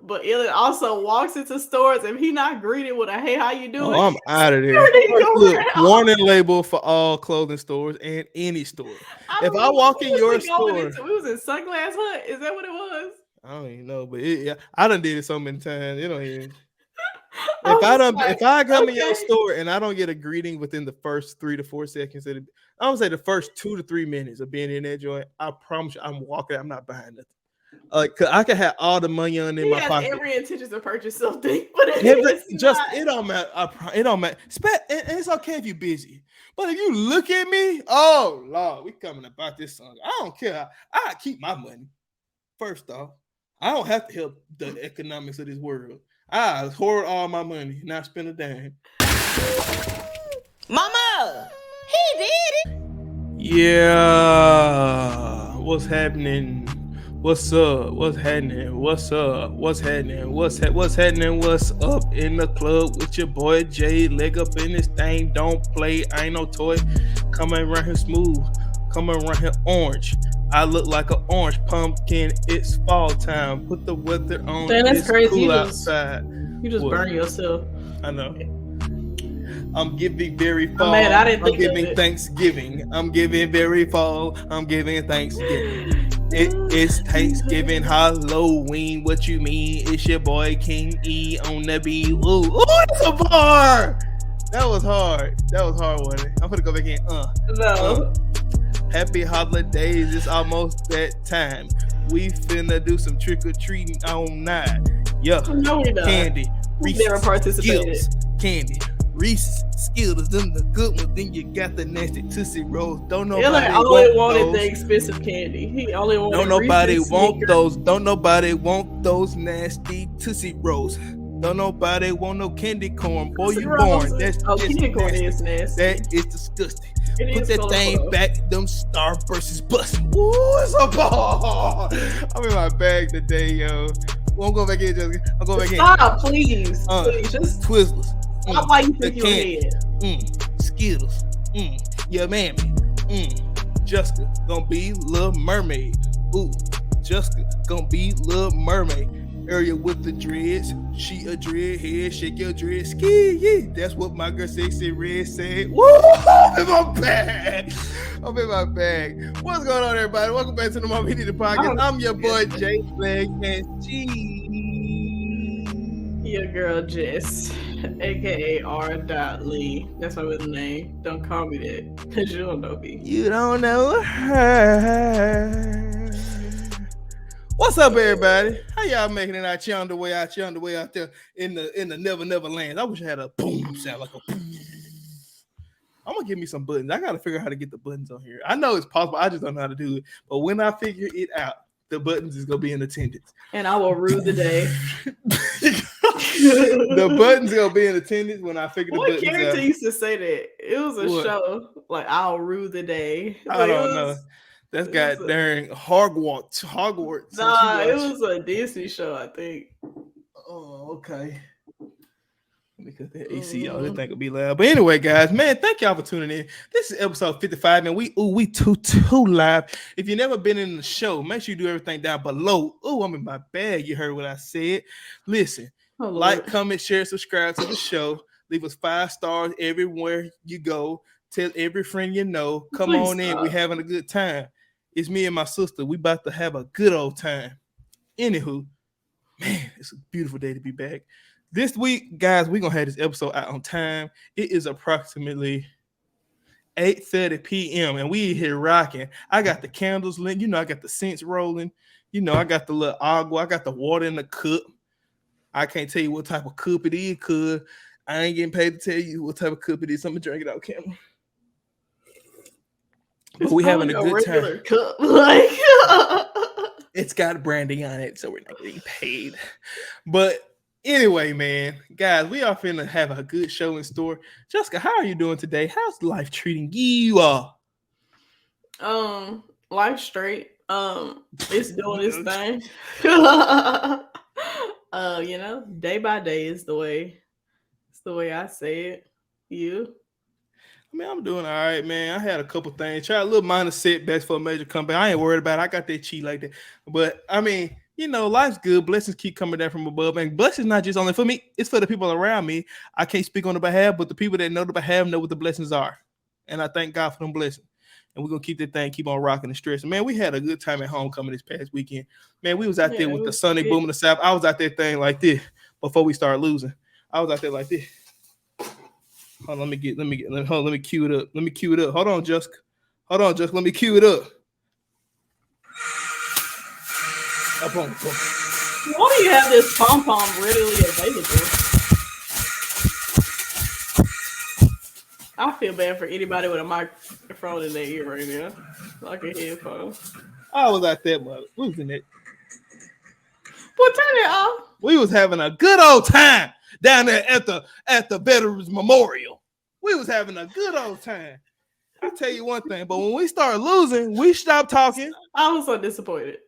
but Ellen also walks into stores. If he not greeted with a "Hey, how you doing?" Oh, I'm out of there. Look, warning label for all clothing stores and any store. If I walk in your store, we was in Sunglass Hut. Is that what it was? I don't even know, but yeah, I done did it so many times. You don't even. Like, If I come in your store and I don't get a greeting within the first 3 to 4 seconds, I would say the first 2 to 3 minutes of being in that joint, I promise you, I'm walking. I'm not buying nothing. Cause I can have all the money in my pocket. Every intention to purchase something, but it don't matter. It don't matter. It's okay if you're busy, but if you look at me, oh Lord, we coming about this song. I don't care. I keep my money. First off, I don't have to help the economics of this world. I hoard all my money, not spend a dime. Mama, he did it. Yeah, what's happening? What's up? What's happening? What's up? What's happening? What's happening? What's up in the club with your boy Jay? Leg up in this thing, don't play. I ain't no toy. Coming around here smooth. Coming around here orange. I look like an orange pumpkin. It's fall time. Put the weather on. Damn, that's crazy. Cool outside. You just burn yourself. I know. I'm giving very fall. Man, I didn't think I'm giving Thanksgiving. I'm giving very fall. I'm giving Thanksgiving. It's Thanksgiving, Halloween. What you mean? It's your boy King E on the beat. Ooh, it's a bar. That was hard. Wasn't it? I'm gonna go back in. No. Happy holidays. It's almost that time. We finna do some trick or treating on night. Yeah. No, we don't. Candy. Reese's, never participated. Skittles, candy. Reese's, Skittles, them the good ones. Then you got the nasty Tootsie Rolls. Don't nobody only wanted the expensive candy. He only wanted. Don't nobody want those. Don't nobody want those nasty Tootsie Rolls. Don't nobody want no candy corn. Boy, you born. That's candy corn is nasty. That is disgusting. Put that thing back. Them Starbursts is busting. Ooh, it's a ball. I'm in my bag today, yo. Well, I'm going back in, Jessica. I'm going back in. Stop, please. Please, just Twizzlers. Stop while you think you're ahead. Skittles. Yeah, mammy. Jessica gonna be Little Mermaid. Ooh, Jessica gonna be Little Mermaid. Area with the dreads. She a dreadhead. Shake your dreads. Ski, yeah. That's what my girl Sexy Red said. Woo! I'm in my bag. What's going on, everybody? Welcome back to the MamaHeDidIt podcast. I'm your boy Jay Flag and G. Your girl Jess, aka R. Lee. That's my middle name. Don't call me that, because you don't know me. You don't know her. What's up, everybody? How y'all making it out here on the way out there in the never land? I wish I had a boom sound, like a boom. I'm gonna give me some buttons. I gotta figure out how to get the buttons on here. I know it's possible. I just don't know how to do it. But when I figure it out, the buttons is gonna be in attendance. And I will rue the day. The buttons gonna be in attendance when I figure the buttons out. What character used to say that? It was a show like I'll rue the day. I don't know. That's got during Hogwarts. Nah, it was a Disney show, I think. Oh, okay. Because that AC, y'all, this thing will be loud. But anyway, guys, man, thank y'all for tuning in. This is episode 55, and we too live. If you've never been in the show, make sure you do everything down below. Ooh, I'm in my bag. You heard what I said. Listen, like, comment, share, subscribe to the show. Leave us 5 stars everywhere you go. Tell every friend you know. Come on in. We're having a good time. It's me and my sister. We about to have a good old time. Anywho, man, it's a beautiful day to be back. This week, guys, we're going to have this episode out on time. It is approximately 8:30 p.m. and we here rocking. I got the candles lit. You know, I got the scents rolling. You know, I got the little agua. I got the water in the cup. I can't tell you what type of cup it is because I ain't getting paid to tell you what type of cup it is. I'm going to drink it out camera. But we having a good time. Cup. Like it's got brandy on it, so we're not getting paid. But anyway, man, guys, we are finna have a good show in store. Jessica, how are you doing today? How's life treating you? Life straight. It's doing its thing. You know, day by day is the way. It's the way I say it. You? I mean, I'm doing all right, man. I had a couple things. Tried a little minor setbacks for a major comeback. I ain't worried about it. I got that cheat like that. But, I mean, you know, life's good. Blessings keep coming down from above. And blessings not just only for me, it's for the people around me. I can't speak on the behalf, but the people that know the behalf know what the blessings are. And I thank God for them blessings. And we're gonna keep that thing, keep on rocking and stressing. Man, we had a good time at homecoming this past weekend. Man, we was out there with the Sonic Boom in the South. I was out there thing like this before we started losing. I was out there like this. Hold on, let me cue it up. Let me cue it up. Hold on, Jessica. Let me cue it up. Up on. Why do you have this pom-pom readily available? I feel bad for anybody with a microphone in their ear right now, like a headphone. I was out there, mother. We was in it. Well, turn it off. We was having a good old time down there at the Veterans Memorial. We was having a good old time. I'll tell you one thing, but when we started losing, we stopped talking. I was so disappointed.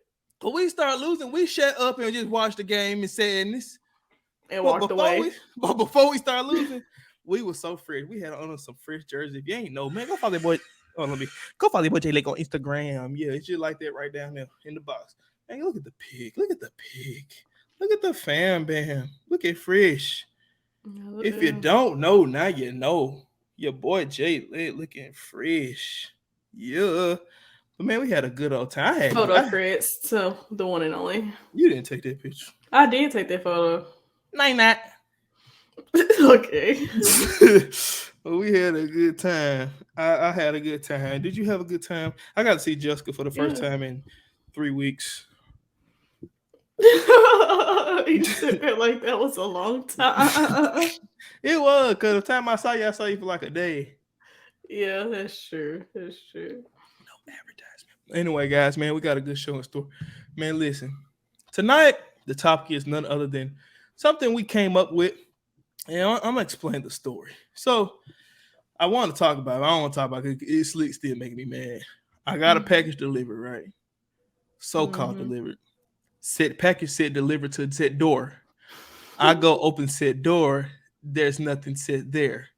But we started losing, we shut up and just watched the game and sadness. And walked away. But before we started losing, we were so fresh. We had on some fresh jerseys. If you ain't know, man, go follow your boy. Go follow your boy J Lake on Instagram. Yeah, it's just like that right down there in the box. Man, look at the pig. Look at the pig. Look at the fam bam. Look at fresh. If you don't know, now you know. Your boy J Lake looking fresh. Yeah. But man, we had a good old time. I had photo credits to the one and only. You didn't take that picture. I did take that photo. No, not. Okay. Well, we had a good time. I had a good time. Did you have a good time? I got to see Jessica for the first time in 3 weeks. You said it like that was a long time. It was, because the time I saw you for like a day. Yeah, that's true. That's true. No advertisement. Anyway, guys, man, we got a good show in store. Man, listen. Tonight, the topic is none other than something we came up with. And I'm going to explain the story. So, I want to talk about it. I don't want to talk about it. It's still making me mad. I got a package delivered, right? So-called delivered. Package said delivered to said door. I go open said door. There's nothing said there.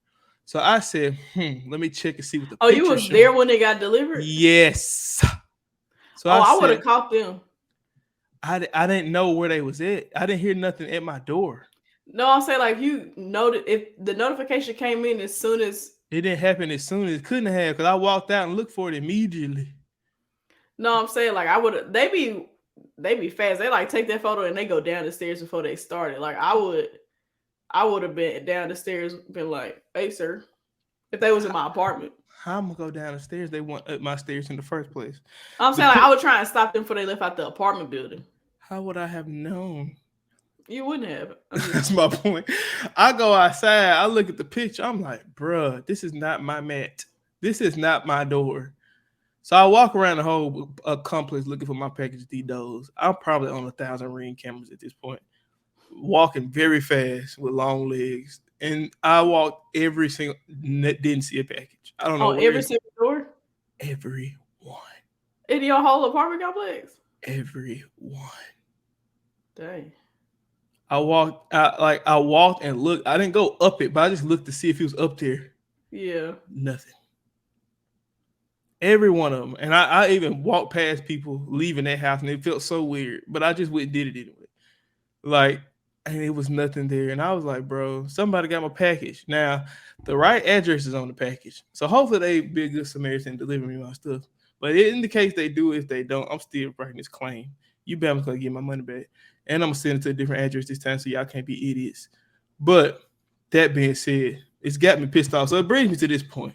So I said, let me check and see what the picture you was showing. there when they got delivered? Yes. So I would have caught them. I didn't know where they was at. I didn't hear nothing at my door. No, I'm saying like you noted if the notification came in as soon as it didn't happen as soon as it couldn't have, because I walked out and looked for it immediately. No, I'm saying like I would they be fast. They like take that photo and they go down the stairs before they started. Like I would have been down the stairs, been like, "Hey, sir," if they was in my apartment. How I'm gonna go down the stairs? They want up my stairs in the first place. I'm saying like I would try and stop them before they left out the apartment building. How would I have known? You wouldn't have. That's my point. I go outside. I look at the picture. I'm like, bruh, this is not my mat. This is not my door. So I walk around the whole complex looking for my package DDoS. I'm probably on 1,000 Ring cameras at this point, walking very fast with long legs. And I walked every single, didn't see a package. I don't know. Every single door? Every one. In your whole apartment complex? Every one. Dang. I walked and looked. I didn't go up it, but I just looked to see if he was up there. Yeah. Nothing. Every one of them. And I even walked past people leaving that house, and it felt so weird. But I just went and did it anyway. Like, and it was nothing there. And I was like, bro, somebody got my package. Now, the right address is on the package. So hopefully they be a good Samaritan deliver me my stuff. But in the case they do, if they don't, I'm still writing this claim. You better gonna get my money back. And I'm gonna send it to a different address this time so y'all can't be idiots. But that being said, it's got me pissed off. So it brings me to this point.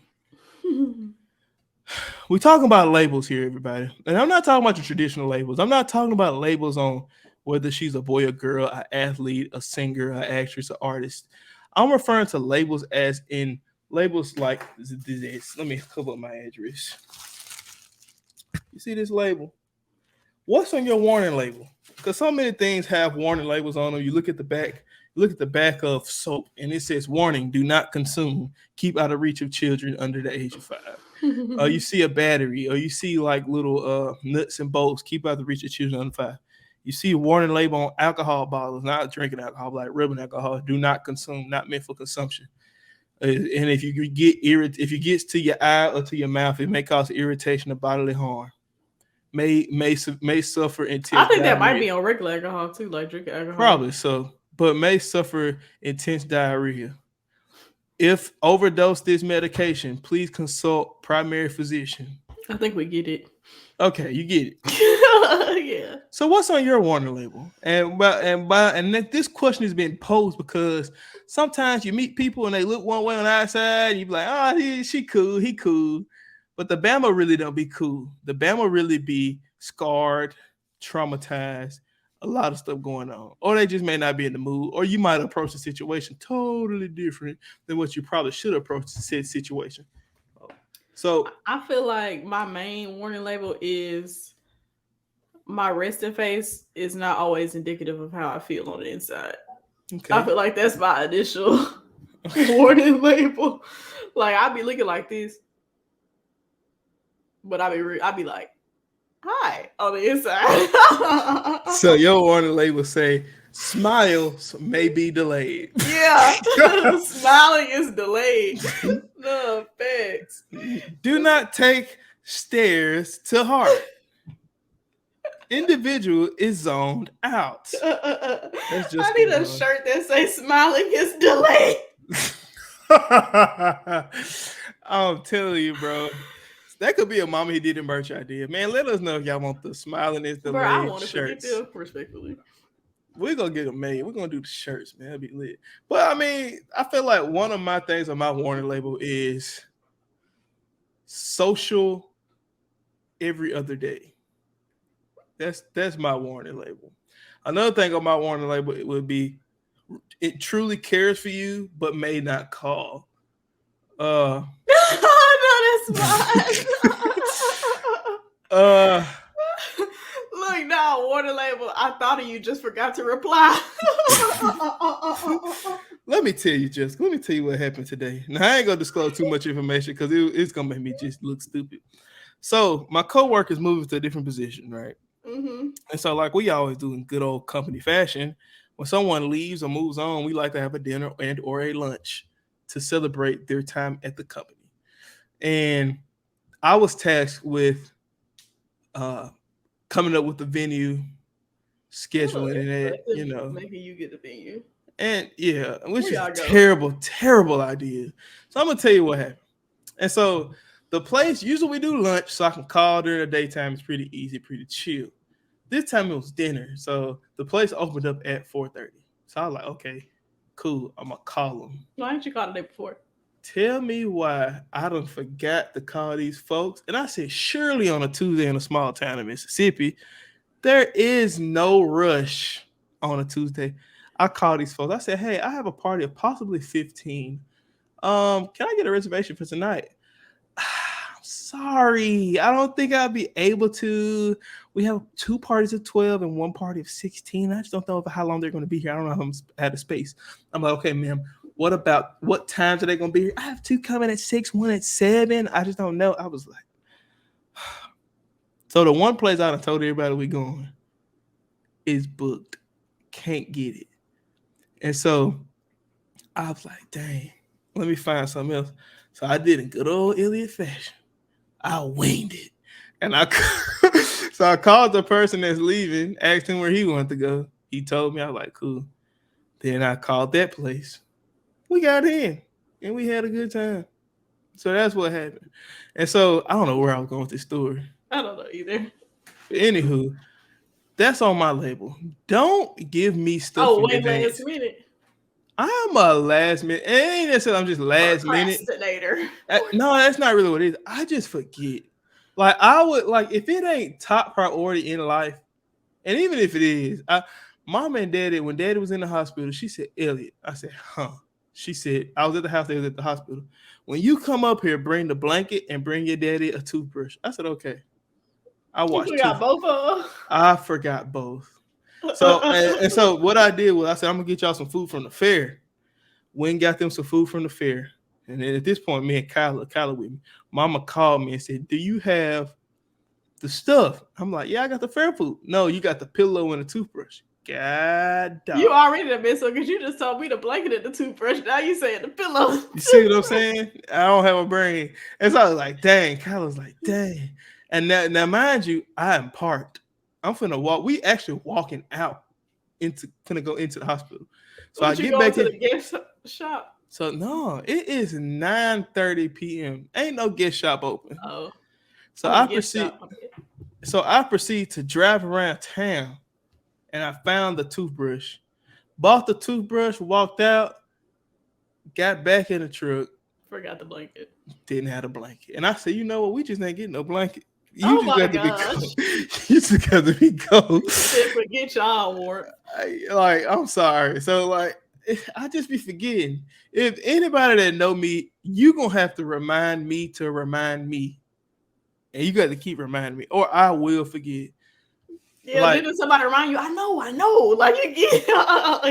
We're talking about labels here, everybody. And I'm not talking about the traditional labels. I'm not talking about labels on whether she's a boy or girl, an athlete, a singer, an actress, an artist. I'm referring to labels as in labels like this. Let me cover up my address. You see this label? What's on your warning label? Because so many things have warning labels on them. You look at the back of soap, and it says, warning, do not consume. Keep out of reach of children under the age of 5. You see a battery, or you see like little nuts and bolts, keep out of the reach of children under 5. You see a warning label on alcohol bottles, not drinking alcohol, like rubbing alcohol, do not consume, not meant for consumption. And if it gets to your eye or to your mouth, it may cause irritation or bodily harm. may suffer intense I think that might diarrhea. be on regular alcohol too, like drinking alcohol. Probably so, but may suffer intense diarrhea. If overdose this medication, please consult primary physician. I think we get it. Okay, you get it. Yeah. So what's on your warning label? And this question is being posed because sometimes you meet people and they look one way on the outside, and you be like, oh, she cool, he cool. But the Bama really don't be cool. The Bama really be scarred, traumatized, a lot of stuff going on. Or they just may not be in the mood. Or you might approach the situation totally different than what you probably should approach the said situation. So I feel like my main warning label is my resting face is not always indicative of how I feel on the inside. okay. I feel like that's my initial warning label. Like I'll be looking like this, but I'll be like, hi on the inside. So your warning label say smiles may be delayed. Yeah, smiling is delayed. No facts. Do not take stares to heart. Individual is zoned out. That's just I need a shirt that says smiling is delayed. I'm telling you, bro. That could be a MamaHeDidIt merch idea. Man, let us know if y'all want the smiling is delayed bro, I want to shirts. forget them, respectfully. We're going to get them made. We're going to do the shirts, man. It'll be lit. But, I mean, I feel like one of my things on my warning label is social every other day. That's my warning label. Another thing on my warning label it would be it truly cares for you, but may not call. No, that's mine. Look, now warning label. I thought of you, just forgot to reply. Let me tell you what happened today. Now I ain't gonna disclose too much information because it's gonna make me just look stupid. So my coworker's moving to a different position, right? Mm-hmm. And so, like we always do in good old company fashion, when someone leaves or moves on, we like to have a dinner and or a lunch to celebrate their time at the company. And I was tasked with coming up with the venue, scheduling and that, you know. Maybe you get the venue. And yeah, which is a terrible idea. So I'm gonna tell you what happened. And so the place, usually we do lunch so I can call during the daytime. It's pretty easy, pretty chill. This time it was dinner. So the place opened up at 4:30. So I was like, okay, cool. I'm gonna call them. Why didn't you call the day before? Tell me why I done forgot to call these folks. And I said, surely on a Tuesday in a small town in Mississippi, there is no rush on a Tuesday. I called these folks. I said, hey, I have a party of possibly 15. Can I get a reservation for tonight? Sorry, I don't think I'll be able to. We have 2 parties of 12 and 1 party of 16. I just don't know how long they're going to be here. I don't know how I'm out of space. I'm like, okay, ma'am, what times are they going to be here? I have 2 coming at 6, 1 at 7. I just don't know. I was like, so the one place I done told everybody we going is booked. Can't get it. And so I was like, dang, let me find something else. So I did in good old Elliot fashion. I winged it. And so I called the person that's leaving, asked him where he wanted to go. He told me. I was like, cool. Then I called that place. We got in and we had a good time. So that's what happened. And so I don't know where I was going with this story. I don't know either. But anywho, that's on my label. Don't give me stuff. Oh, wait, last minute. I'm a last minute. It ain't necessarily I'm just last minute. No, that's not really what it is. I just forget. Like I would like if it ain't top priority in life, and even if it is, mom and daddy, when daddy was in the hospital, she said, Elliot. I said, huh. She said, I was at the house, they was at the hospital. When you come up here, bring the blanket and bring your daddy a toothbrush. I said, okay. I watched. You forgot both of them? I forgot both. So and so what I did was I said, I'm gonna get y'all some food from the fair. Went and got them some food from the fair. And then at this point, me and Kyla with me. Mama called me and said, do you have the stuff? I'm like, yeah, I got the fair food. No, you got the pillow and the toothbrush. God damn. You already done been so because you just told me the blanket and the toothbrush. Now you saying the pillow. You see what I'm saying? I don't have a brain. And so I was like, dang. Kyla was like, dang. And now mind you, I am parked. I'm finna walk. We actually walking out finna go into the hospital. So What I you get going back to in. the gift shop? So no, it is 9:30 p.m. Ain't no gift shop open. Oh, So the I gift proceed. shop. So I proceed to drive around town, and I found the toothbrush. Bought the toothbrush, walked out, got back in the truck, Forgot the blanket. didn't have a blanket, and I said, you know what? We just ain't getting no blanket. You Oh just my got to be gosh. cold. You just got to be cold. Said forget y'all warrant. I'm sorry. So I just be forgetting. If anybody that know me, you gonna have to remind me to remind me, and you got to keep reminding me, or I will forget. Yeah, Like didn't somebody remind you? I know. Like you get,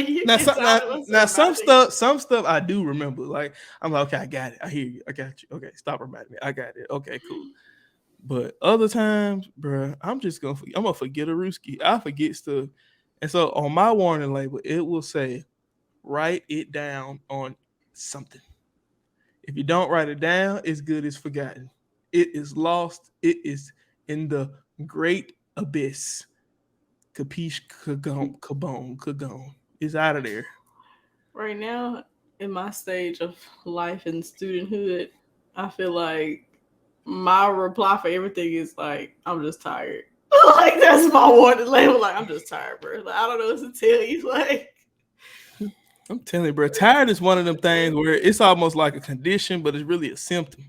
you now, get tired of us some stuff I do remember. Like I'm like, okay, I got it. I hear you. I got you. Okay, stop reminding me. I got it. Okay, cool. But other times, bro, I'm gonna forget a Ruski. I forget stuff, and so on my warning label, it will say, write it down on something. If you don't write it down, it's good as forgotten. It is lost. It is in the great abyss. Capiche, kagone. It's out of there. Right now, in my stage of life and studenthood, I feel like my reply for everything is like, I'm just tired. Like that's my warning label. Like I'm just tired, bro. Like, I don't know what to tell you. Like I'm telling you, bro, tired is one of them things where it's almost like a condition, but it's really a symptom.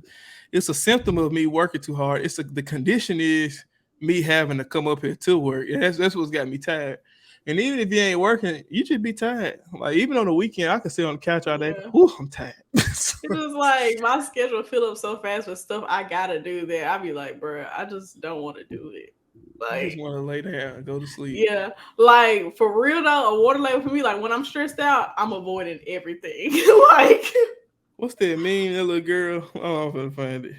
It's a symptom of me working too hard. The condition is me having to come up here to work. And that's what's got me tired. And even if you ain't working, you should be tired. Like even on the weekend, I can sit on the couch all day. Yeah. Whew, I'm tired. It's just like my schedule fill up so fast with stuff I gotta do that I be like, bro, I just don't want to do it. I just Like, want to lay down and go to sleep. yeah, like for real though, a water label for me, like when I'm stressed out, I'm avoiding everything. Like, What's that mean, that little girl? Oh, I'm finna find it.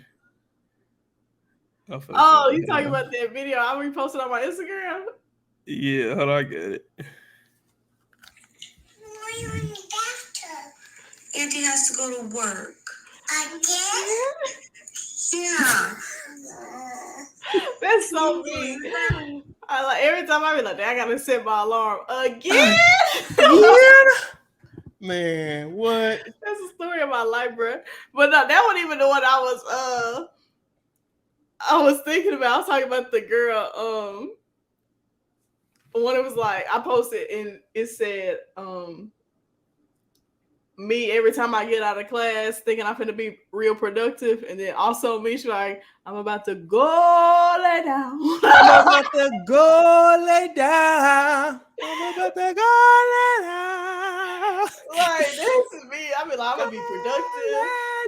oh, you talking about that video I reposted on my Instagram? Yeah, hold on, I get it. Why are you in the bathtub? Auntie has to go to work. Again? Yeah. That's so mean. I like every time I be like, I gotta set my alarm again. Man, what? That's the story of my life, bro. But no, that wasn't even the one I was thinking about. I was talking about the girl. When it was like I posted and it said, me every time I get out of class thinking I'm gonna be real productive, and then also me, she's like, I'm about to go lay down. I'm about to go lay down. I'm about to go lay down. Like that's me. I mean, like, I'm gonna be productive.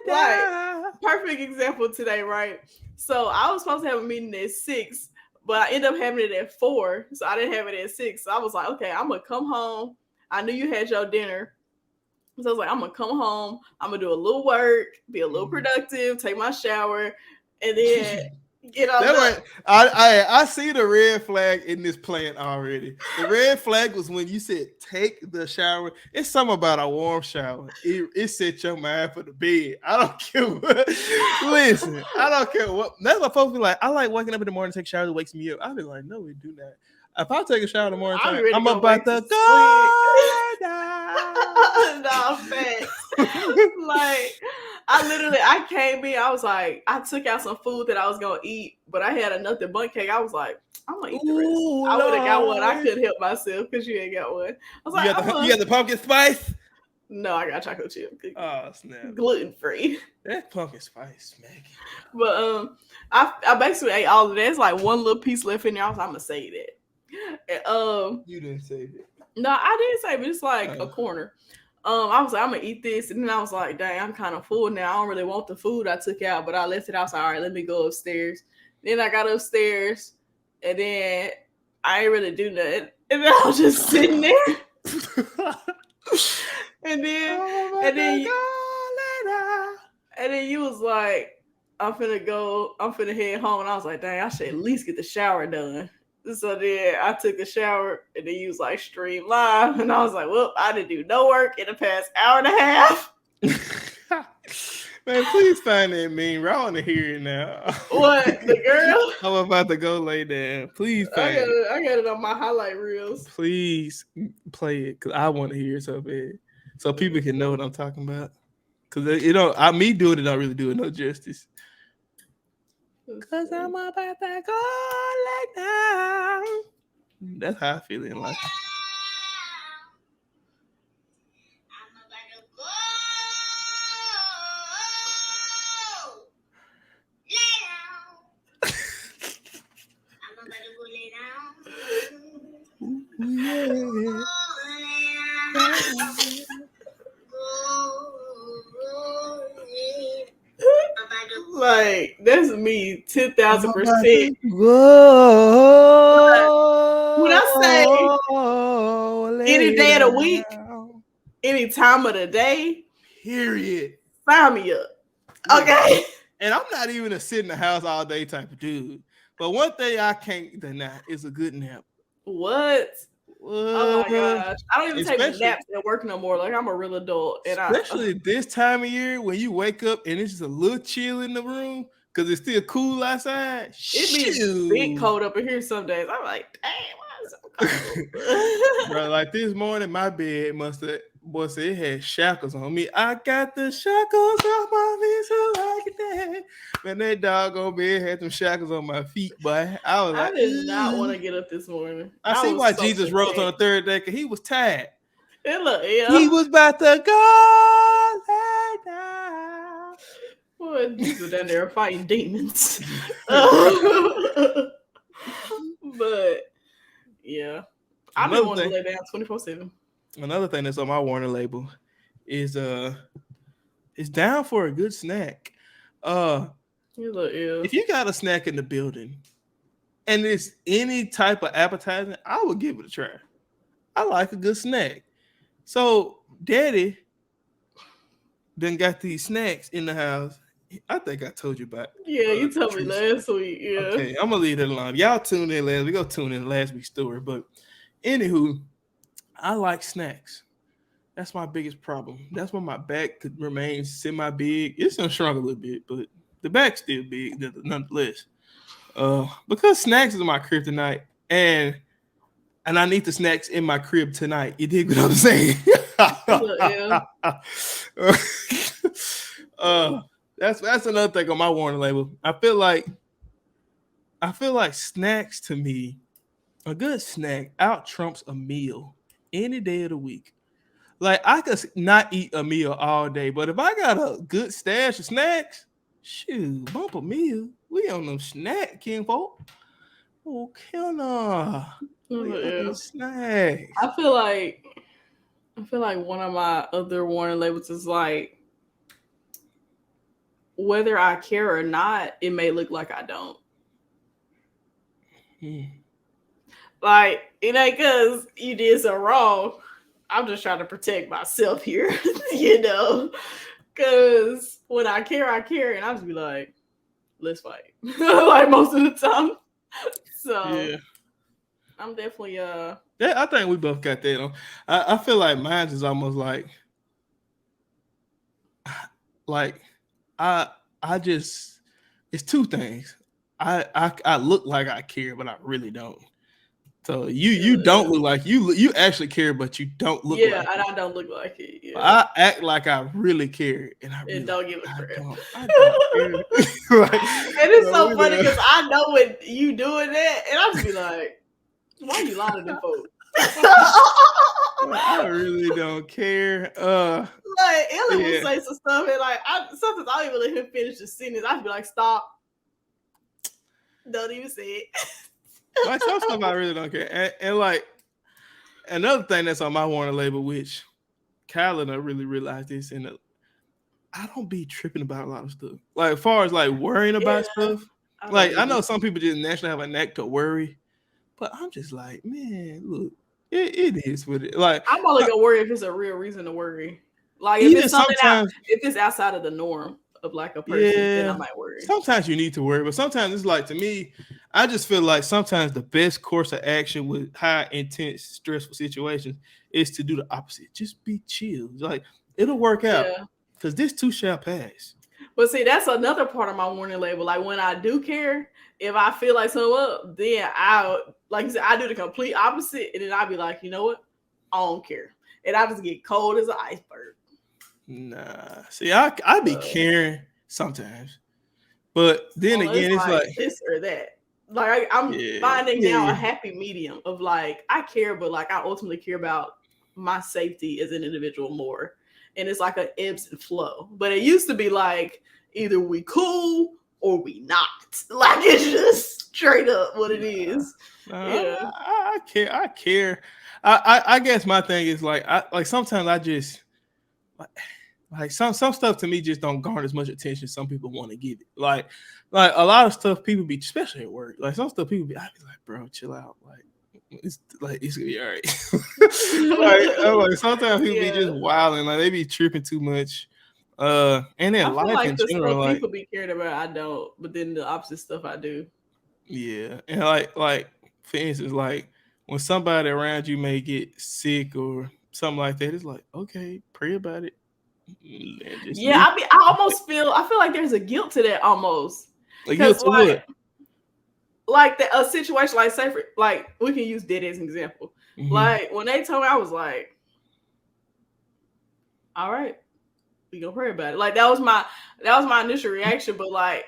Like perfect example today, right? So I was supposed to have a meeting at 6, but I ended up having it at 4, so I didn't have it at 6. So I was like, okay, I'm gonna come home. I knew you had your dinner. So I was like, I'm gonna come home, I'm gonna do a little work, be a little productive, take my shower, and then get on. I see the red flag in this plan already. The red flag was when you said take the shower. It's something about a warm shower. It set your mind for the bed. I don't care what. Listen, I don't care what. That's what folks be like. I like waking up in the morning, take a shower that wakes me up. I be like, no, we do not. If I take a shower in the morning, I'm about to go down. No, facts. Like I came in, I was like, I took out some food that I was gonna eat, but I had enough to bundt cake. I was like, I'm gonna eat the rest. I would have got one. I couldn't help myself because you ain't got one. I was like, you got the pumpkin spice? No, I got chocolate chip. Oh snap! Gluten free. That pumpkin spice, man. But I basically ate all of that. It's like one little piece left in there. I was like, I'm gonna save that. And, you didn't save it. No, I didn't save it. It's like a corner. I was like, I'm gonna eat this, and then I was like, dang, I'm kind of full now. I don't really want the food I took out, but I left it out. So, all right, let me go upstairs. Then I got upstairs, and then I ain't really do nothing, and then I was just sitting there. and then you was like, I'm finna head home, and I was like, dang, I should at least get the shower done. So then I took a shower, and then you was like, stream live, and I was like, well, I didn't do no work in the past hour and a half. Man, please find that meme. I want to hear it now. What, the girl? I'm about to go lay down. Please find it. I got it on my highlight reels. Please play it because I want to hear it so bad, so people can know what I'm talking about. Because me doing it don't really do it no justice. Cause I'm about to go lay down. That's how I feel in life. Like, that's me 10,000%. When I say any day of the week, any time of the day, period, sign me up. Okay. And I'm not even a sit in the house all day type of dude. But one thing I can't deny is a good nap. What? Oh my gosh. I don't even take naps at work no more. Like, I'm a real adult. And especially this time of year when you wake up and it's just a little chill in the room because it's still cool outside. It be big cold up in here some days. I'm like, dang, why is it so cold? Bro, like this morning, my bed it had shackles on me. I got the shackles on my feet so like that. Man, that doggone bed had some shackles on my feet, boy. I did not want to get up this morning. I see why Jesus rose on the third day, because he was tired. He was about to go lay down. Boy, Jesus down there fighting demons. But yeah, I've been wanting to lay down 24/7. Another thing that's on my warning label is it's down for a good snack. If you got a snack in the building and it's any type of appetizing, I would give it a try. I like a good snack. So Daddy done got these snacks in the house. I think I told you about it. Yeah, you told me last week. Yeah. Okay, I'm gonna leave that alone. Y'all tune in last. We go tune in last week's story. But anywho, I like snacks. That's my biggest problem. That's why my back could remain semi-big. It's gonna shrunk a little bit, but the back's still big nonetheless. Because snacks is my kryptonite, and I need the snacks in my crib tonight. You dig what I'm saying? That's another thing on my warning label. I feel like snacks to me, a good snack out trumps a meal any day of the week. Like, I could not eat a meal all day, but if I got a good stash of snacks, shoot, bump a meal. We on them snack, kinfolk. Oh, kill no. Snacks. I feel like one of my other warning labels is like, whether I care or not, it may look like I don't. Like, it ain't because you did so wrong. I'm just trying to protect myself here, you know? Because when I care, and I'll just be like, let's fight. Like, most of the time. So, yeah. I'm definitely, Yeah, I think we both got that on. I feel like mine is almost I just, it's two things. I look like I care, but I really don't. So you don't look like you actually care, but you don't look like and I don't look like it. Yeah. I act like I really care, and I really don't give a crap. I don't care. Like, and it's so funny because I know when you doing that, and I'll just be like, why are you lying to them folks? I really don't care. Like, Ellen will say some stuff, and like, sometimes I don't even let him finish the sentence. I'd be like, stop. Don't even say it. Like, some stuff I really don't care. And like, another thing that's on my warning label, which Kyle and I really realized this, and I don't be tripping about a lot of stuff. Like, as far as like worrying about stuff, I know some people just naturally have a knack to worry, but I'm just like, man, look, it is what it. Like, I'm only gonna worry if it's a real reason to worry. Like, if it's something if it's outside of the norm of like a person, then I might worry. Sometimes you need to worry, but sometimes it's like, to me, I just feel like sometimes the best course of action with high intense, stressful situations is to do the opposite. Just be chill. Like, it'll work out because this too shall pass. But see, that's another part of my warning label. Like when I do care, if I feel like something up, then like you said, I do the complete opposite, and then I'll be like, you know what? I don't care, and I just get cold as an iceberg. Nah, see, I be caring sometimes, but then again, it's like this or that. Like I'm finding now a happy medium of like I care, but like I ultimately care about my safety as an individual more, and it's like an ebbs and flow. But it used to be like either we cool or we not. Like it's just straight up what it is. Yeah, I care. I care. I guess my thing is like sometimes I just like some stuff to me just don't garner as much attention as some people want to give it. Like a lot of stuff people be, especially at work. Like some stuff people be, I be like, bro, chill out. It's gonna be all right. like sometimes people be just wilding, like they be tripping too much. And then I life feel like in the general, stuff like people be caring about, I don't. But then the opposite stuff I do. yeah, and like for instance, like when somebody around you may get sick or something like that, it's like okay, pray about it. Yeah, I feel like there's a guilt to that almost. A guilt to what? Like a situation like say for like we can use Diddy as an example. Mm-hmm. Like when they told me, I was like, all right, we gonna pray about it. Like that was my initial reaction, but like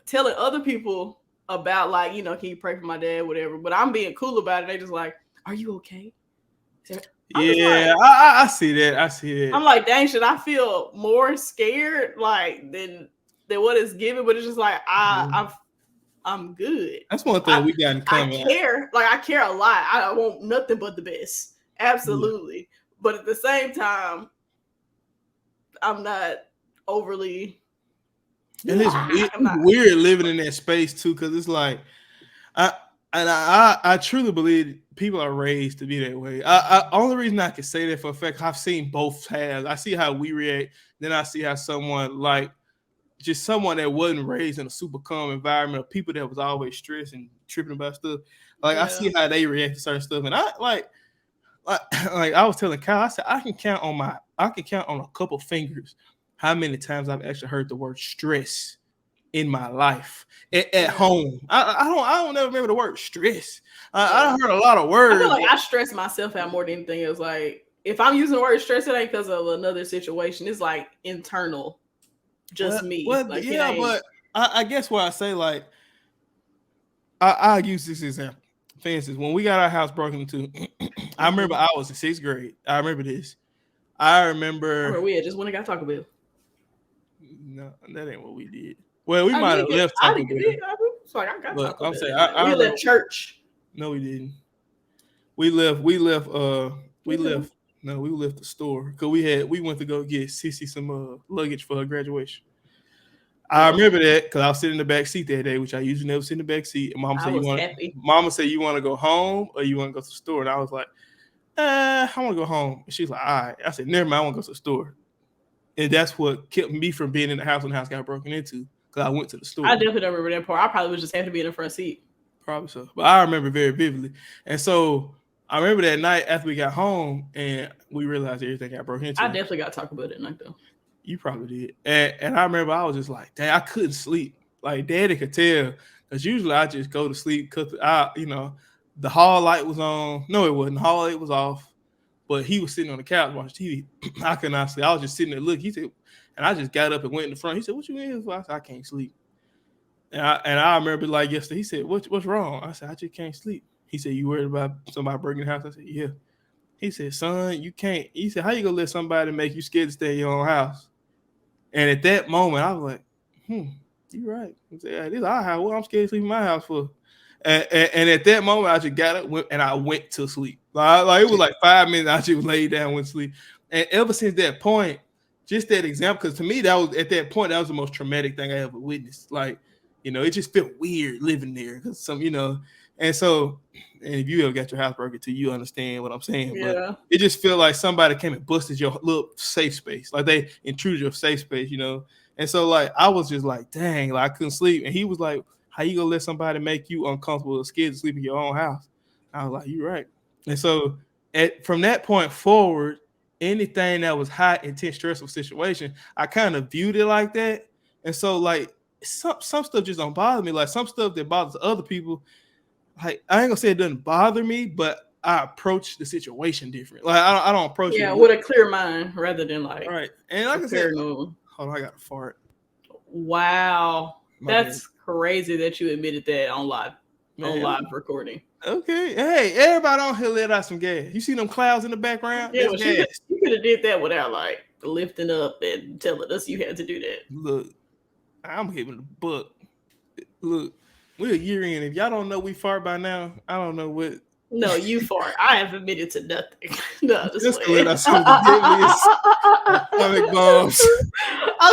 telling other people about like, you know, can you pray for my dad, whatever. But I'm being cool about it. They just like, are you okay? Yeah, I see that. I see that. I'm like, dang, should I feel more scared like than what is given? But it's just like I'm good. That's one thing we got in common. I care. Like I care a lot. I want nothing but the best. Absolutely. Yeah. But at the same time, I'm not overly. And it's weird living in that space too, because it's like I truly believe people are raised to be that way. Only reason I can say that for a fact, I've seen both halves. I see how we react, then I see how someone like just someone that wasn't raised in a super calm environment of people that was always stressed and tripping about stuff. Like I see how they react to certain stuff, and I like I was telling Kyle, I said I can count on a couple fingers how many times I've actually heard the word stress in my life at home. I don't ever remember the word stress. I heard a lot of words. I feel like I stress myself out more than anything else. Like if I'm using the word stress, it ain't because of another situation. It's like internal, just me. Like, yeah, but I guess what I say, like I'll use this example. For instance, when we got our house broken into, I remember I was in 6th grade. I remember this. I remember we had just went and got Taco Bell. No, that ain't what we did. Well, we might have left Taco Bell. So like, I got Look, Taco I'm Bell. saying we left church. No, we didn't. We left the store because we went to go get Sissy some luggage for her graduation. I remember that because I was sitting in the back seat that day, which I usually never sit in the back seat. And Mama said you want to go home or you want to go to the store, and I was like, I want to go home. And she's like, all right. I said, never mind, I want to go to the store. And that's what kept me from being in the house when the house got broken into because I went to the store. I definitely don't remember that part. I probably was just happy to be in the front seat. Probably so. But I remember very vividly. And so I remember that night after we got home and we realized everything got broken into. I definitely got Taco Bell that night though. You probably did. And I remember I was just like, dang, I couldn't sleep. Like Daddy could tell because usually I just go to sleep because the hall light was on. No, it wasn't. The hall light was off. But he was sitting on the couch watching TV. I could not sleep. I was just sitting there looking. He said, and I just got up and went in the front. He said, "What you in here for?" I said, "I can't sleep." And I remember like yesterday. He said, "What's wrong?" I said, "I just can't sleep." He said, "You worried about somebody breaking the house?" I said, "Yeah." He said, "Son, you can't." He said, "How you gonna let somebody make you scared to stay in your own house?" And at that moment, I was like, "You're right." He said, "This is our house. What I'm scared to sleep in my house for?" And at that moment, I just got up and I went to sleep. Like it was like 5 minutes. I just laid down, went to sleep. And ever since that point, just that example, because to me, that was the most traumatic thing I ever witnessed. Like, it just felt weird living there because and so, and if you ever got your house broken into, you understand what I'm saying. Yeah. But it just felt like somebody came and busted your little safe space. Like they intruded your safe space, And so like I was just like, dang, like I couldn't sleep. And he was like, how you gonna let somebody make you uncomfortable or scared to sleep in your own house? I was like, you're right. And so from that point forward, anything that was high, intense, stressful situation, I kind of viewed it like that. And so like some stuff just don't bother me. Like some stuff that bothers other people, like I ain't gonna say it doesn't bother me, but I approach the situation different. Like I don't approach it with a clear mind rather than like right. And like I said, paranoid. hold on, I got a fart. Wow, My that's crazy that you admitted that on live recording. Okay, hey, everybody on here let out some gas. You see them clouds in the background? Yeah, That's but gas. you could have did that without like lifting up and telling us you had to do that. Look, I'm giving the book. Look, we're a year in. If y'all don't know we fart by now, I don't know what. No, you fart. I have admitted to nothing. No, Just to let us some of the deadliest atomic bombs.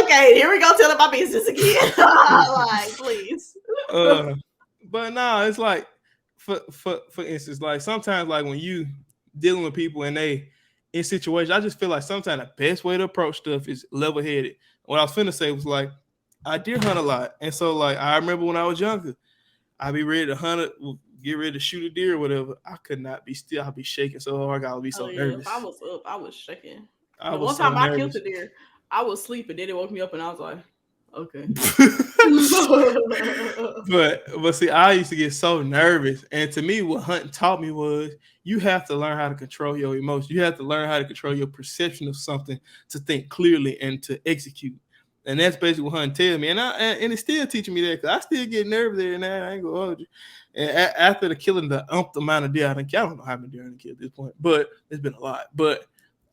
Okay, here we go telling my business again. Like, please. But no, it's like for instance, like sometimes like when you dealing with people and they in situations, I just feel like sometimes the best way to approach stuff is level headed. What I was finna say was like I deer hunt a lot, and so like I remember when I was younger, I'd be ready to hunt it, get ready to shoot a deer or whatever. I could not be still. I'd be shaking so hard. I would be so nervous. If I was up, I was shaking. One time I killed a deer, I was sleeping. Then it woke me up, and I was like, okay. but see, I used to get so nervous, and to me, what hunting taught me was you have to learn how to control your emotions. You have to learn how to control your perception of something to think clearly and to execute. And that's basically what hunting tells me. And it's still teaching me that because I still get nervous there and I ain't gonna hold you. And after the killing the amount of deer, I don't know how many deer I killed at this point, but it's been a lot. But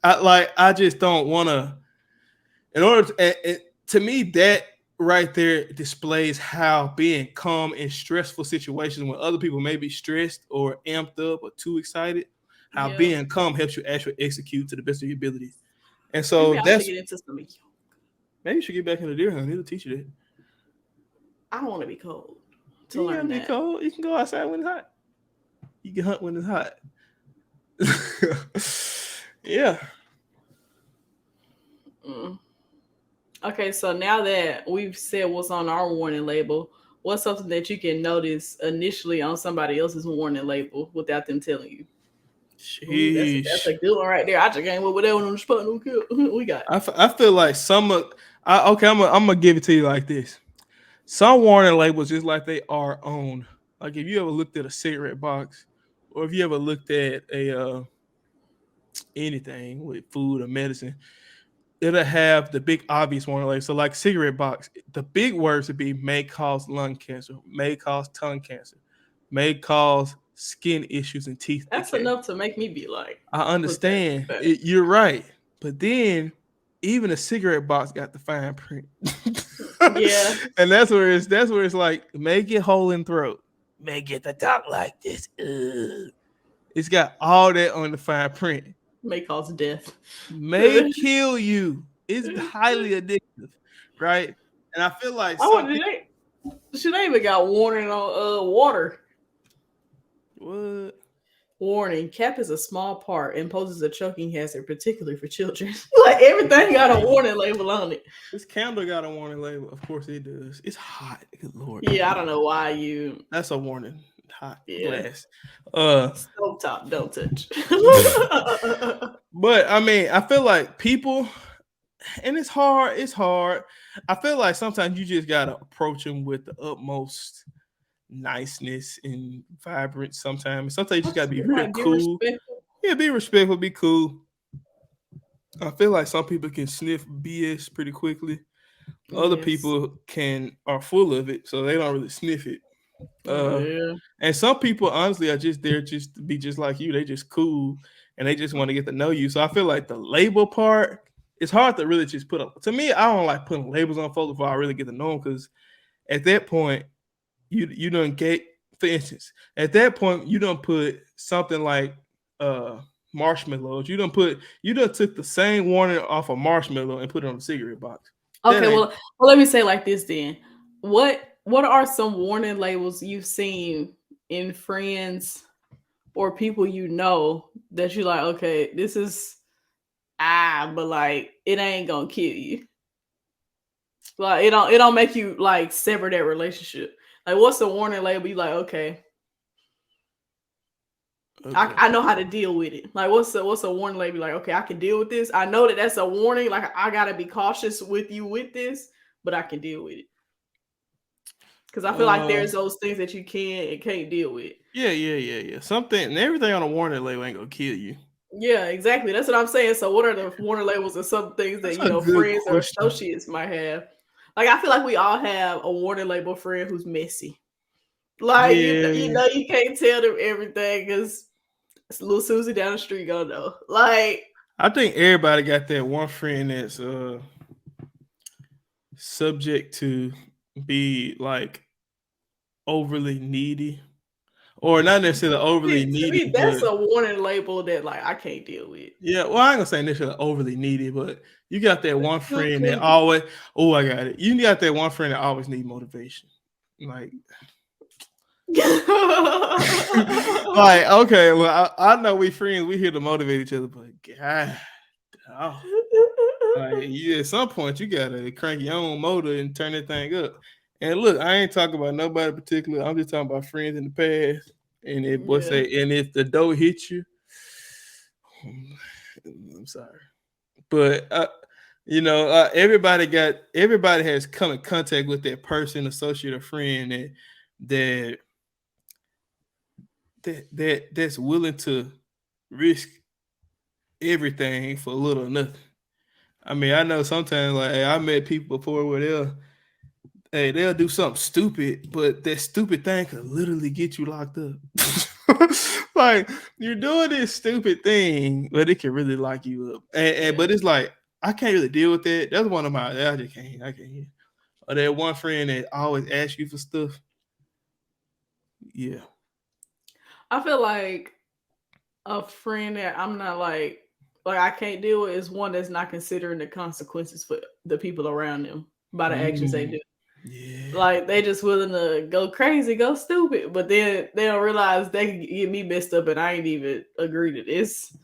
I just don't want to. In order to me, that right there displays how being calm in stressful situations when other people may be stressed or amped up or too excited, how being calm helps you actually execute to the best of your ability. And so that's get into some maybe you should get back into deer hunting. It'll teach you that. I don't want to be cold. You can be cold. You can go outside when it's hot. You can hunt when it's hot. Yeah. Okay, so now that we've said what's on our warning label, what's something that you can notice initially on somebody else's warning label without them telling you? Ooh, that's a good one right there. I just came up with that one on the spot. We got. I feel like some of. I'm gonna give it to you like this. Some warning labels just like they are on. Like if you ever looked at a cigarette box, or if you ever looked at a anything with food or medicine, it'll have the big obvious warning label. So like cigarette box, the big words would be may cause lung cancer, may cause tongue cancer, may cause skin issues and teeth. That's decay. Enough to make me be like, I understand. You're right. But then even a cigarette box got the fine print. Yeah. And that's where it's like, may get hole in throat, may get the talk like this. Ugh. It's got all that on the fine print. May cause death. May kill you. It's highly addictive, right? And I feel like should they even got warning on water? What? Warning: cap is a small part and poses a choking hazard, particularly for children. Like everything got a warning label on it. This candle got a warning label. Of course it does. It's hot. Good Lord. Yeah, I don't know why you. That's a warning. Hot glass. Stove top, don't touch. But I mean, I feel like people, and it's hard. It's hard. I feel like sometimes you just gotta approach them with the utmost niceness and vibrance. Sometimes you just gotta be real cool. Yeah, be respectful, be cool. I feel like some people can sniff BS pretty quickly. Other people are full of it, so they don't really sniff it. And some people honestly are just there just to be just like you. They just cool and they just want to get to know you. So I feel like the label part, it's hard to really just put up. To me, I don't like putting labels on folks before I really get to know them, because at that point, you don't get, for instance, at that point, you don't put something like marshmallows. You don't took the same warning off a marshmallow and put it on a cigarette box. Okay, well, let me say like this then. What are some warning labels you've seen in friends or people you know that you're like, okay, this is but like it ain't gonna kill you. Like it don't make you like sever that relationship. Like what's the warning label? You like, okay. I know how to deal with it. Like what's a warning label? Like, okay, I can deal with this. I know that's a warning. Like I gotta be cautious with you with this. but I can deal with it. Because I feel like there's those things that you can and can't deal with. Yeah. Something and everything on a warning label ain't gonna kill you. Yeah, exactly. That's what I'm saying. So, what are the warning labels and some things that That's a good friends or question. associates might have? Like, I feel like we all have a warning label friend who's messy. Like, you know, you can't tell them everything because little Susie down the street gonna know. Like, I think everybody got that one friend that's subject to be like overly needy, or not necessarily overly to needy. me, that's a warning label that like I can't deal with. Yeah, well, I ain't gonna say necessarily overly needy, but you got that one Too friend that clingy. always. Oh, I got it. You got that one friend that always need motivation. Like, like okay, well, I know we friends. We here to motivate each other, but God, like, at some point you gotta crank your own motor and turn that thing up. And look, I ain't talking about nobody particular. I'm just talking about friends in the past. And if the door hits you, I'm sorry, but everybody has come in contact with that person, associate, or friend that's willing to risk everything for little or nothing. I mean, I know sometimes like I met people before where they'll do something stupid, but that stupid thing could literally get you locked up. Like, you're doing this stupid thing, but it can really lock you up. But it's like I can't really deal with that. That's one of my I just can't. Or that one friend that always asks you for stuff. Yeah. I feel like a friend that I'm not like I can't deal with is one that's not considering the consequences for the people around them by the actions they do. Yeah. Like they just willing to go crazy, go stupid, but then they don't realize they can get me messed up and I ain't even agree to this.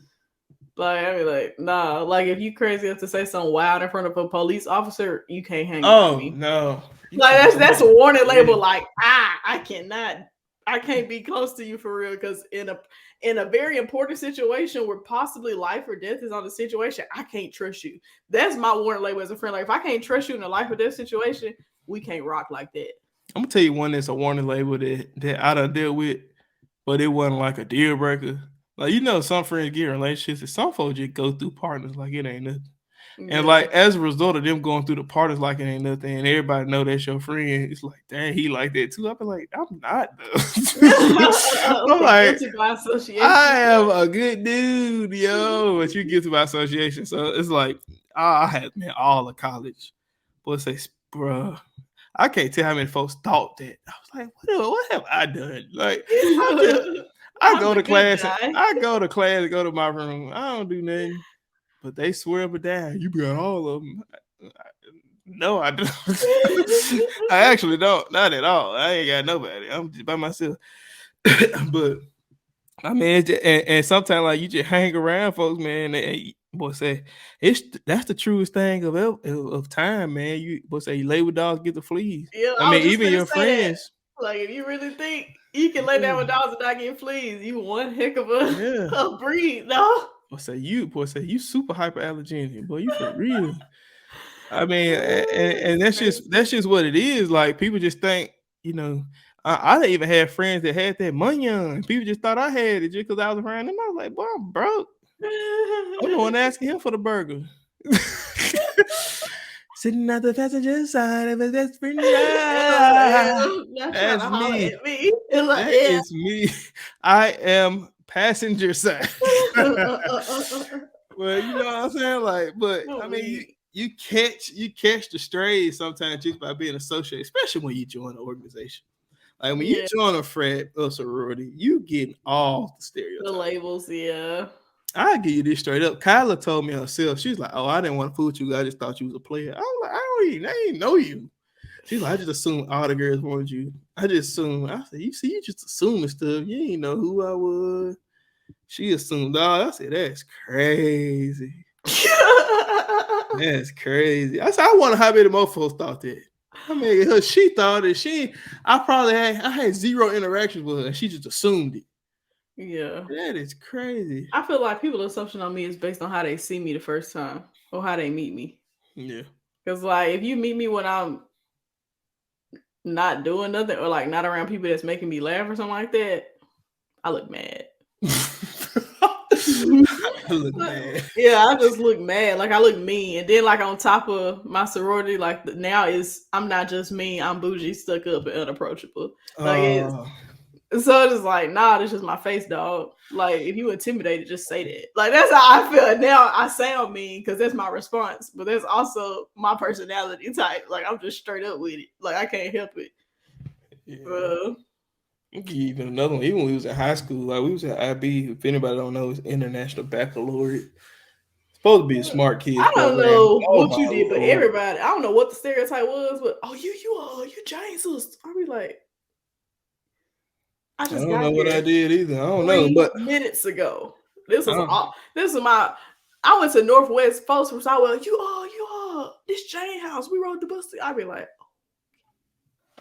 Like I mean, like nah. Like if you crazy enough to say something wild in front of a police officer, you can't hang around me. No. Like that's a warning label. Like I can't be close to you for real because in a very important situation where possibly life or death is on the situation, I can't trust you. That's my warning label as a friend. Like if I can't trust you in a life or death situation, we can't rock like that. I'm gonna tell you one that's a warning label that I done dealt with, but it wasn't like a deal breaker. Like some friends get in relationships and some folks just go through partners like it ain't nothing. Yeah. And like as a result of them going through the partners like it ain't nothing, and everybody know that's your friend, it's like, dang, he like that too. I'm like, I'm not though. I'm like, I am a good dude, yo, but you guilty by association. So it's like I had all of college. Boy say, bruh, I can't tell how many folks thought that. I was like, what have I done? Like I go to class. I go to class and go to my room. I don't do nothing. But they swear up and down, you got all of them. No, I don't. I actually don't. Not at all. I ain't got nobody. I'm just by myself. But I mean, and sometimes like you just hang around folks, man. Boy say that's the truest thing of time, man. You say you lay with dogs, get the fleas. Yeah, I mean, even your friends. Like if you really think you can lay down with dogs and not get fleas, you one heck of a breed, no. Boy say you super hyperallergenic, boy. You for real. I mean, and that's just what it is. Like people just think, I even had friends that had that money on. People just thought I had it just because I was around them. I was like, boy, I'm broke. I'm the one asking him for the burger. Sitting at the passenger side of his best friend. That's me. That is me. I am passenger side. Well, you know what I'm saying? Like, but I mean, you catch the strays sometimes just by being associated, especially when you join an organization. Like when you join a frat or sorority, you get all the stereotypes. The labels, yeah. I'll give you this straight up. Kyla told me herself, she's like, oh, I didn't want to fool with you. I just thought you was a player. I was like, I ain't know you. She's like, I just assumed all the girls wanted you. I just assumed. I said, you just assuming stuff. You ain't know who I was. She assumed all. I said, that's crazy. That's crazy. I said, I wonder how many more folks thought that. I mean, she thought that I had zero interactions with her, and she just assumed it. Yeah. That is crazy. I feel like people's assumption on me is based on how they see me the first time or how they meet me. Yeah. Because like if you meet me when I'm not doing nothing or like not around people that's making me laugh or something like that, I look mad. I look mad. Yeah, I just look mad. Like I look mean. And then like on top of my sorority, like now I'm not just mean, I'm bougie, stuck up, and unapproachable. Like it's so it's like, nah, this is my face, dog. Like if you intimidated, just say that. Like that's how I feel. Now I sound mean because that's my response, but that's also my personality type. Like I'm just straight up with it. Like I can't help it. Yeah. Even another one, even when we was in high school, like we was at IB. If anybody don't know, it's International Baccalaureate. Supposed to be a smart kids I don't program. know Oh what you my did, but Lord. everybody, I don't know what the stereotype was, but you Jane's sister. I be like, I I just don't got know what here I did either. I don't know, 3 but minutes ago. This was my. I went to Northwest. Folks from Southwell. You are this Jane house. We rode the bus. I be like,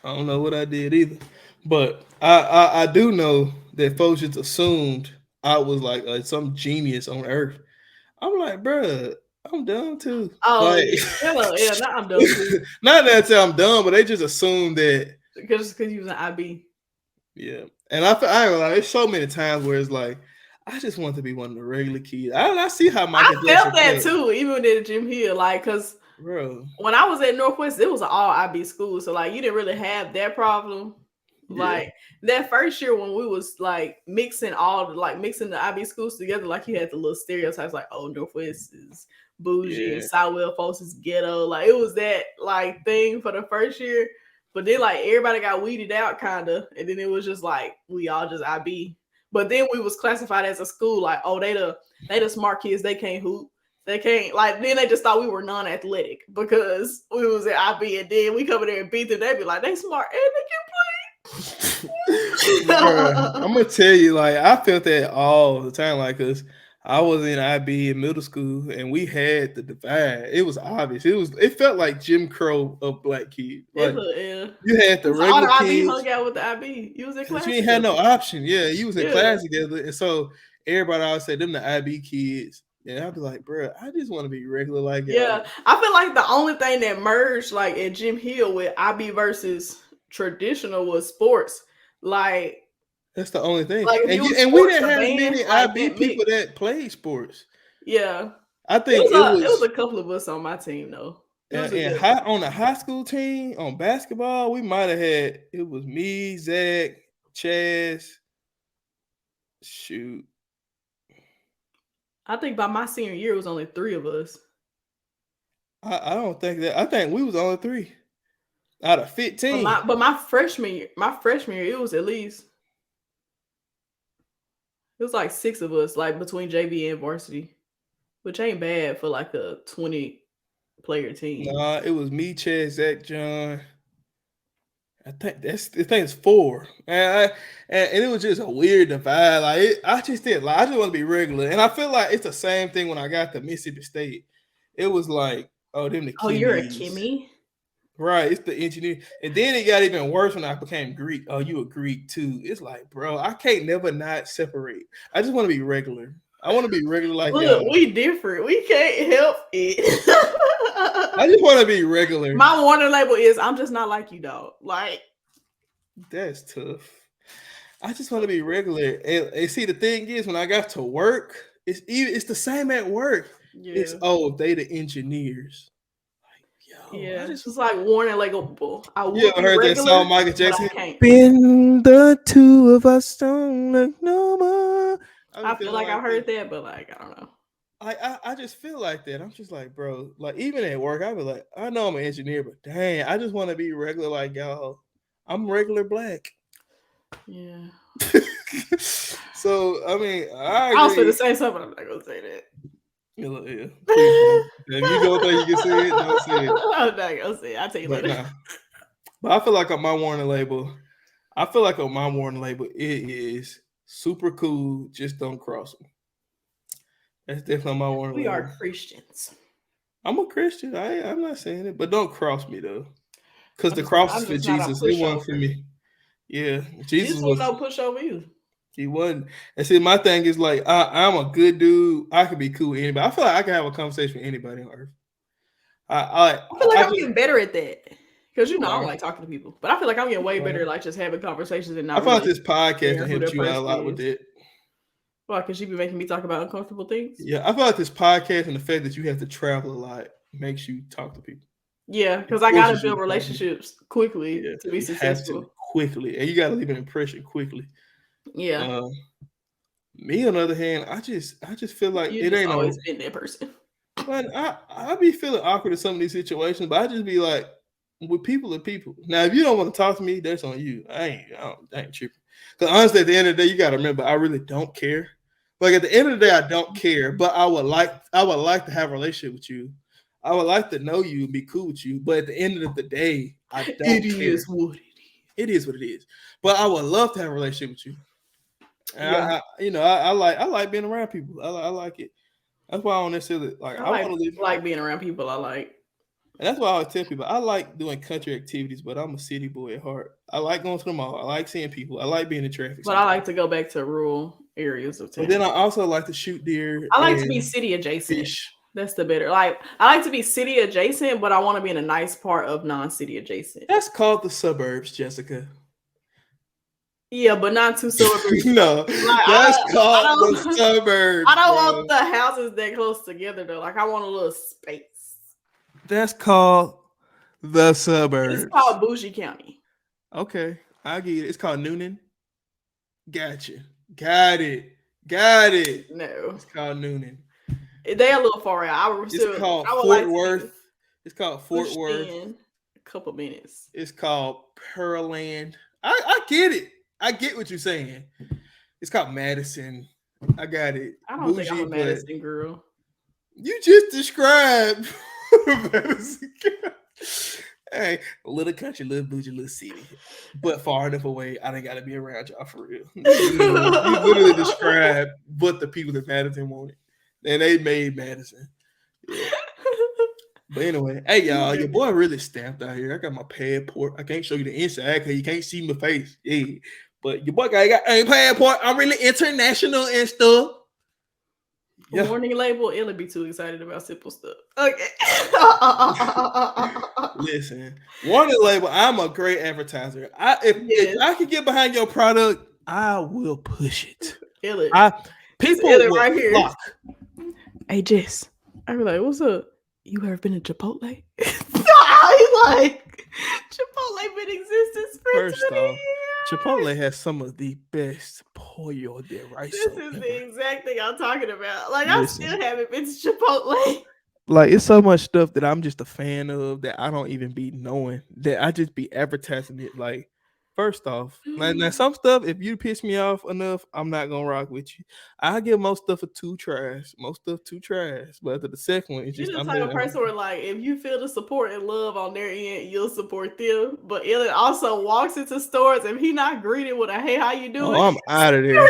I don't know what I did either. But I do know that folks just assumed I was like some genius on earth. I'm like, bruh, I'm dumb too. oh Like, yeah, now I'm done too. not that I say I'm dumb, but they just assume that Because you was an IB. Yeah, and I there's so many times where it's like I just want to be one of the regular kids. I see how Michael I Jackson felt that felt. too, even at Jim Hill, like because Bro. when I was at Northwest, it was an all IB school, so like you didn't really have that problem. Yeah. Like that first year when we was like mixing the IB schools together, like you had the little stereotypes like, oh, Northwest is bougie and Southwell folks is ghetto. Like it was that like thing for the first year. But then like everybody got weeded out kind of, and then it was just like we all just IB. But then we was classified as a school like, oh, they the smart kids, they can't hoop. They can't like then they just thought we were non-athletic because we was at IB, and then we come in there and beat them. They be like, they smart and they can Bruh, I'm gonna tell you, like I felt that all the time, like because I was in IB in middle school and we had the divide. It was obvious. It felt like Jim Crow of black kids. Like you had the regular all the IB kids. hung out with the IB. You was in class. You ain't had no option. Yeah, you was in class together, and so everybody always say them the IB kids. And I'd be like, bro, I just want to be regular like y'all. Yeah, I feel like the only thing that merged like at Jim Hill with IB versus traditional was sports. Like that's the only thing. Like, and we didn't have many IB people that played sports. Yeah, I think it was a couple of us on my team though. On the high school team on basketball, we might have had it was me, Zach, Chaz. Shoot. I think by my senior year, it was only 3 of us. I don't think that. I think we was only 3 out of 15. But my freshman year, it was at least it was like 6 of us, like between JV and varsity, which ain't bad for like a 20-player team. Nah, it was me, Chad, Zach, John. I think it's 4, and it was just a weird divide. Like I just didn't like. I just want to be regular, and I feel like it's the same thing when I got to Mississippi State. It was like, oh, them the Kimmies. Oh, you're a Kimmy, right? It's the engineer, and then it got even worse when I became Greek. Oh, you a Greek too? It's like, bro, I can't never not separate. I just want to be regular. I want to be regular like y'all. We different. We can't help it. I just want to be regular. My warning label is I'm just not like you, dog. Like that's tough. I just want to be regular. And see, the thing is, when I got to work, it's the same at work. Yeah. It's they the engineers. Like, yeah, it's just like warning label. I you ever heard that song, Michael Jackson? Been the two of us don't look no more. I feel like I heard that, but like I don't know. I just feel like that. I'm just like, bro, like even at work, I be like, I know I'm an engineer, but dang, I just want to be regular like y'all. I'm regular black. Yeah. So I mean, I was going to say something, I'm not gonna say that. Yeah. If you don't think you can say it, don't say it. I'm not gonna say it. I'll tell you later. Nah. But I feel like on my warning label, it is super cool. Just don't cross them. That's definitely my warning label. We are Christians. I'm a Christian. I'm not saying it, but don't cross me though. Because the cross is for Jesus. It wasn't for me. Yeah. Jesus was no push over you. He wasn't. And see, my thing is like, I'm a good dude. I could be cool with anybody. I feel like I can have a conversation with anybody on earth. I feel like I'm just, getting better at that. Because I are. don't like talking to people. But I feel like I'm getting way better like just having conversations and I not feel like really this podcast caring has who helped that you out a person lot with is. it. Why? Because you be making me talk about uncomfortable things? Yeah, I feel like this podcast and the fact that you have to travel a lot makes you talk to people. Yeah, because I got to build relationships quickly to be successful. Have to quickly, and you got to leave an impression quickly. Yeah. Me on the other hand, I just feel like You it just ain't always been that person. But I be feeling awkward in some of these situations, but I just be like, with people are people. Now, if you don't want to talk to me, that's on you. I ain't tripping. Because honestly, at the end of the day, you got to remember, I really don't care. Like at the end of the day, I don't care. But I would like to have a relationship with you. I would like to know you and be cool with you. But at the end of the day, I don't care. It is what it is. It is what it is. But I would love to have a relationship with you. And I like being around people. I like it. That's why I don't necessarily like. I want to live. Like being around people. I like. And that's why I always tell people I like doing country activities, but I'm a city boy at heart. I like going to the mall. I like seeing people. I like being in traffic. But I like to go back to rural areas of town. But then I also like to shoot deer. I like to be city adjacent. Fish. That's the better. Like I like to be city adjacent, but I want to be in a nice part of non-city adjacent. That's called the suburbs, Jessica. Yeah, but not too suburbs. No, like, that's called the suburbs. I don't want the houses that close together though. Like I want a little space. That's called the suburbs. It's called Bougie County. Okay, I get it. It's called Noonan. Gotcha. Got it. No, it's called Noonan. They a little far out. It's called Fort Worth. It's called Fort Worth. A couple minutes. It's called Pearland. I get it. I get what you're saying. It's called Madison. I got it. I don't think I'm a Madison girl. You just described Madison girl. Hey, little country, little bougie, little city, but far enough away. I didn't got to be around y'all for real. You literally described what the people that Madison wanted, and they made Madison. Yeah. But anyway, hey y'all, your boy really stamped out here. I got my passport. I can't show you the inside because you can't see my face. Yeah, but your boy got a passport. I'm really international and stuff. Yeah. Warning label, it'll be too excited about simple stuff. Okay. Listen, warning label, I'm a great advertiser. If I can get behind your product, I will push it. People will right here. Flock. Hey Jess, I be like, what's up? You ever been to Chipotle? I like Chipotle been in existence for First off, Chipotle has some of the best pollo de rice. This is the exact thing I'm talking about. Like, I still haven't been to Chipotle. Like, it's so much stuff that I'm just a fan of that I don't even be knowing, that I just be advertising it. Like, first off, now some stuff, if you piss me off enough, I'm not gonna rock with you. I give most stuff a 2 tries. But after the second one, it's just I'm the type of person where, like, if you feel the support and love on their end, you'll support them. But Ellen also walks into stores, and he not greeted with a "Hey, how you doing?" I'm out of there.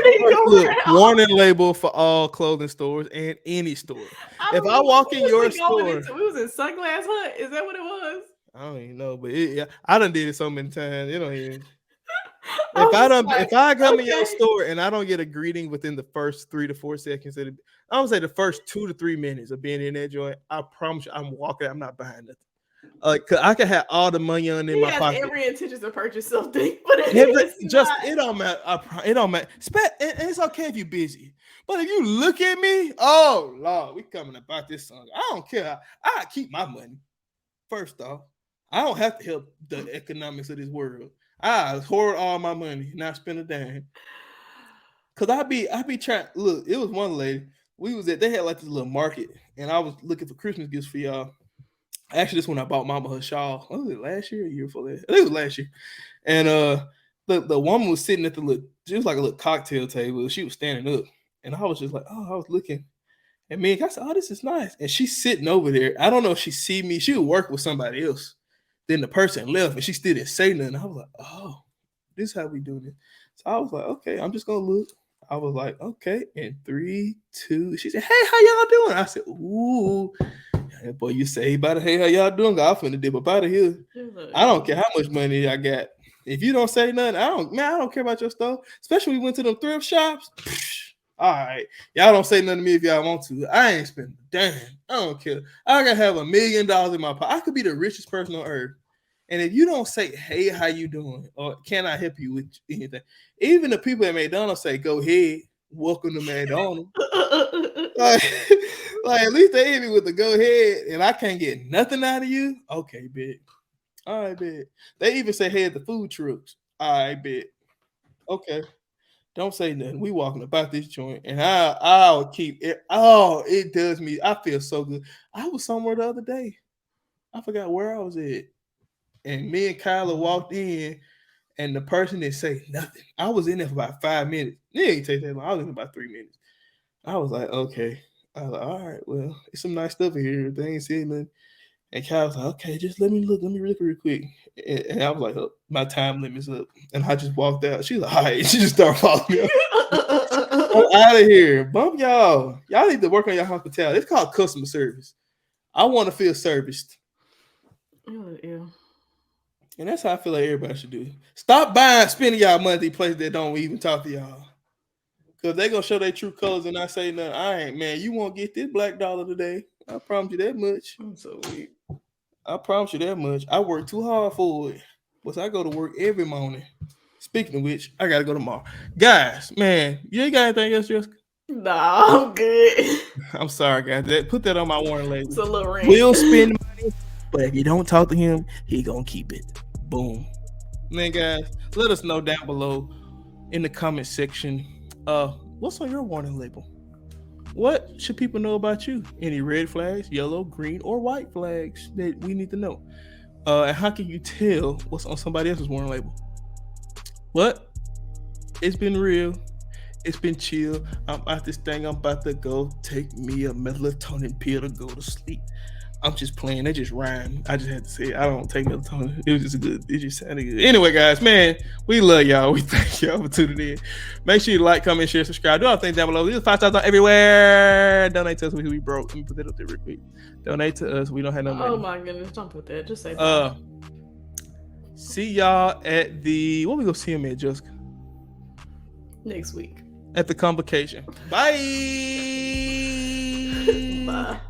Look, warning label for all clothing stores and any store. If I walk in your store, we was in Sunglass Hut. Is that what it was? I don't even know, but I done did it so many times. You don't even. If I come in your store and I don't get a greeting within the first 3 to 4 seconds, I would say the first 2 to 3 minutes of being in that joint, I promise you, I'm walking. I'm not buying nothing. Cause I can have all the money in my pocket. Every intention to purchase something, but it don't matter. It don't matter. It's okay if you're busy, but if you look at me, oh Lord, we coming about this song. I don't care. I keep my money. First off, I don't have to help the economics of this world. I hoard all my money, not spend a dime. Cause I be trying. Look, it was one lady. They had like this little market, and I was looking for Christmas gifts for y'all. Actually, this when I bought Mama her shawl. Was it last year or year before that? I think it was last year. And the woman was sitting at it was like a little cocktail table. She was standing up, and I was just like, I was looking. And me, I said, this is nice. And she's sitting over there. I don't know if she see me. She would work with somebody else. Then the person left, and she still didn't say nothing. I was like, this is how we do this. So I was like, okay, I'm just gonna look. I was like, okay, and 3, 2. She said, hey, how y'all doing? I said, ooh. Yeah, boy, you say about it. Hey, how y'all doing? I'm finna dip up out of here. I don't care how much money I got. If you don't say nothing, I don't care about your stuff. Especially when we went to them thrift shops. All right, y'all don't say nothing to me if y'all want to. I ain't spending a damn. I don't care. I gotta have $1 million in my pocket. I could be the richest person on earth, and if you don't say, "Hey, how you doing?" or "Can I help you with anything?" Even the people at McDonald's say, "Go ahead, welcome to McDonald's." like at least they hit me with the "go ahead," and I can't get nothing out of you. Okay, bet. All right, bet. They even say, "Hey, at the food trucks." All right, bet. Okay. Don't say nothing. We walking about this joint, and I'll keep it. Oh, it does me. I feel so good. I was somewhere the other day. I forgot where I was at, and me and Kyla walked in, and the person didn't say nothing. I was in there for about 5 minutes. It didn't take that long. I was in about 3 minutes. I was like, okay. I was like, all right, well, it's some nice stuff in here. They ain't saying nothing. And Kyle was like, okay, just let me look real quick. And I was like, oh, my time limit's up. And I just walked out. She was like, all right. She just started following me. I'm out of here. Bump y'all. Y'all need to work on your hospitality. It's called customer service. I want to feel serviced. Yeah. And that's how I feel like everybody should do. Stop spending y'all money at these places that don't even talk to y'all. Because they're going to show their true colors and not say nothing. All right, man, you won't get this black dollar today. I promise you that much. I'm so weak. I promise you that much. I work too hard for it. But I go to work every morning. Speaking of which, I got to go tomorrow. Guys, man, you ain't got anything else, Jessica? Nah, I'm good. I'm sorry, guys. Put that on my warning label. It's a little ring. We'll spend money, but if you don't talk to him, he going to keep it. Boom. Man, guys, let us know down below in the comment section. What's on your warning label? What should people know about you? Any red flags, yellow, green, or white flags that we need to know? And how can you tell what's on somebody else's warning label? But it's been real. It's been chill. I'm out this thing. I'm about to go take me a melatonin pill to go to sleep. I'm just playing. They just rhyme. I just had to say it. I don't take melatonin. It was just good. It just sounded good. Anyway, guys, man, we love y'all. We thank y'all for tuning in. Make sure you like, comment, share, subscribe. Do all things down below. These are 5 stars on everywhere. Donate to us. We broke. Let me put that up there real quick. Donate to us. We don't have no money. Oh my goodness! Don't put that. Just say that. See y'all at the. What we gonna see him at, Jessica? Next week. At the convocation. Bye. Bye.